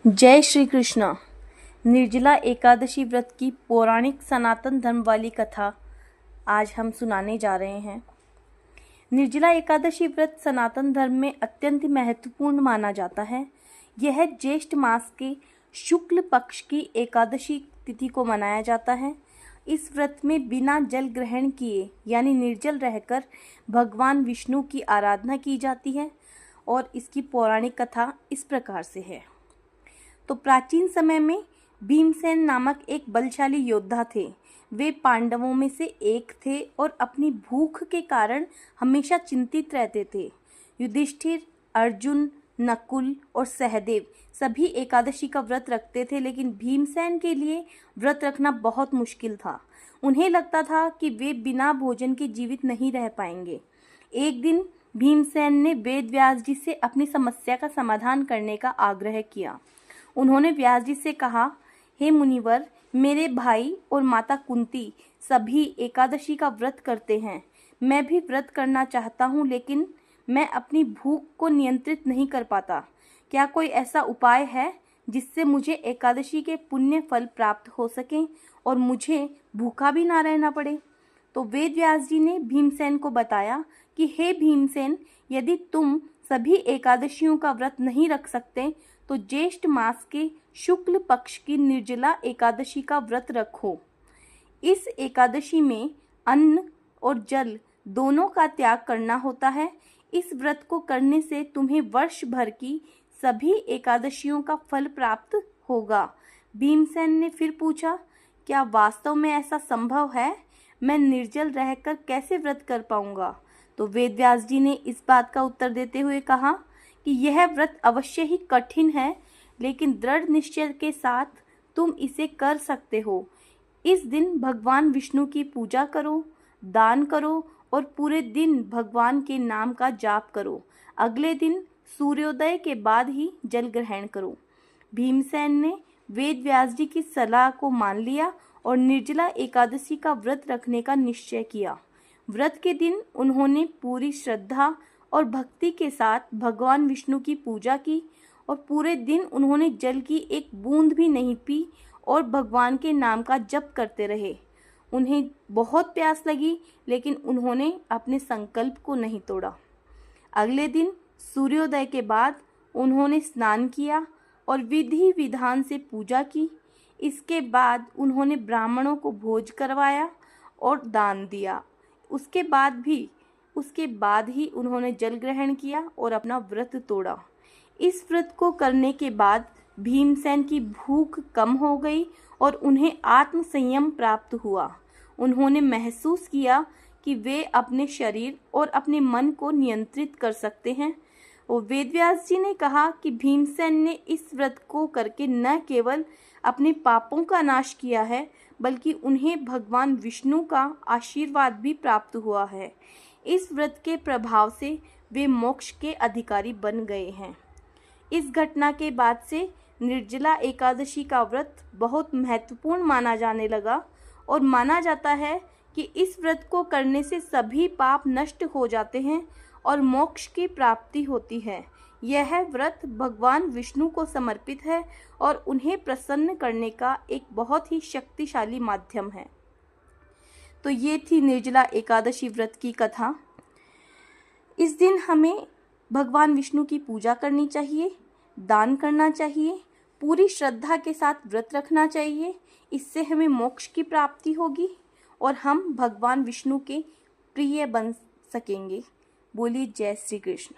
जय श्री कृष्ण। निर्जला एकादशी व्रत की पौराणिक सनातन धर्म वाली कथा आज हम सुनाने जा रहे हैं। निर्जला एकादशी व्रत सनातन धर्म में अत्यंत महत्वपूर्ण माना जाता है। यह ज्येष्ठ मास के शुक्ल पक्ष की एकादशी तिथि को मनाया जाता है। इस व्रत में बिना जल ग्रहण किए यानी निर्जल रहकर भगवान विष्णु की आराधना की जाती है और इसकी पौराणिक कथा इस प्रकार से है। तो प्राचीन समय में भीमसेन नामक एक बलशाली योद्धा थे। वे पांडवों में से एक थे और अपनी भूख के कारण हमेशा चिंतित रहते थे। युधिष्ठिर, अर्जुन, नकुल और सहदेव सभी एकादशी का व्रत रखते थे, लेकिन भीमसेन के लिए व्रत रखना बहुत मुश्किल था। उन्हें लगता था कि वे बिना भोजन के जीवित नहीं रह पाएंगे। एक दिन भीमसेन ने वेद व्यास जी से अपनी समस्या का समाधान करने का आग्रह किया। उन्होंने व्यास जी से कहा, हे मुनिवर, मेरे भाई और माता कुंती सभी एकादशी का व्रत करते हैं। मैं भी व्रत करना चाहता हूँ, लेकिन मैं अपनी भूख को नियंत्रित नहीं कर पाता। क्या कोई ऐसा उपाय है जिससे मुझे एकादशी के पुण्य फल प्राप्त हो सकें और मुझे भूखा भी ना रहना पड़े? तो वेद व्यास जी ने भीमसेन को बताया कि हे भीमसेन, यदि तुम सभी एकादशियों का व्रत नहीं रख सकते तो ज्येष्ठ मास के शुक्ल पक्ष की निर्जला एकादशी का व्रत रखो। इस एकादशी में अन्न और जल दोनों का त्याग करना होता है। इस व्रत को करने से तुम्हें वर्ष भर की सभी एकादशियों का फल प्राप्त होगा। भीमसेन ने फिर पूछा, क्या वास्तव में ऐसा संभव है? मैं निर्जल रहकर कैसे व्रत कर पाऊंगा? तो वेदव्यास जी ने इस बात का उत्तर देते हुए कहा कि यह व्रत अवश्य ही कठिन है, लेकिन दृढ़ निश्चय के साथ तुम इसे कर सकते हो। इस दिन भगवान विष्णु की पूजा करो, दान करो और पूरे दिन भगवान के नाम का जाप करो। अगले दिन सूर्योदय के बाद ही जल ग्रहण करो। भीमसेन ने वेद व्यास जी की सलाह को मान लिया और निर्जला एकादशी का व्रत रखने का निश्चय किया। व्रत के दिन उन्होंने पूरी श्रद्धा और भक्ति के साथ भगवान विष्णु की पूजा की और पूरे दिन उन्होंने जल की एक बूंद भी नहीं पी और भगवान के नाम का जप करते रहे। उन्हें बहुत प्यास लगी, लेकिन उन्होंने अपने संकल्प को नहीं तोड़ा। अगले दिन सूर्योदय के बाद उन्होंने स्नान किया और विधि विधान से पूजा की। इसके बाद उन्होंने ब्राह्मणों को भोज करवाया और दान दिया। उसके बाद ही उन्होंने जल ग्रहण किया और अपना व्रत तोड़ा। इस व्रत को करने के बाद भीमसेन की भूख कम हो गई और उन्हें आत्म संयम प्राप्त हुआ। उन्होंने महसूस किया कि वे अपने शरीर और अपने मन को नियंत्रित कर सकते हैं। और वेदव्यास जी ने कहा कि भीमसेन ने इस व्रत को करके न केवल अपने पापों का नाश किया है, बल्कि उन्हें भगवान विष्णु का आशीर्वाद भी प्राप्त हुआ है। इस व्रत के प्रभाव से वे मोक्ष के अधिकारी बन गए हैं। इस घटना के बाद से निर्जला एकादशी का व्रत बहुत महत्वपूर्ण माना जाने लगा और माना जाता है कि इस व्रत को करने से सभी पाप नष्ट हो जाते हैं और मोक्ष की प्राप्ति होती है। यह व्रत भगवान विष्णु को समर्पित है और उन्हें प्रसन्न करने का एक बहुत ही शक्तिशाली माध्यम है। तो ये थी निर्जला एकादशी व्रत की कथा। इस दिन हमें भगवान विष्णु की पूजा करनी चाहिए, दान करना चाहिए, पूरी श्रद्धा के साथ व्रत रखना चाहिए। इससे हमें मोक्ष की प्राप्ति होगी और हम भगवान विष्णु के प्रिय बन सकेंगे। बोलिए जय श्री कृष्ण।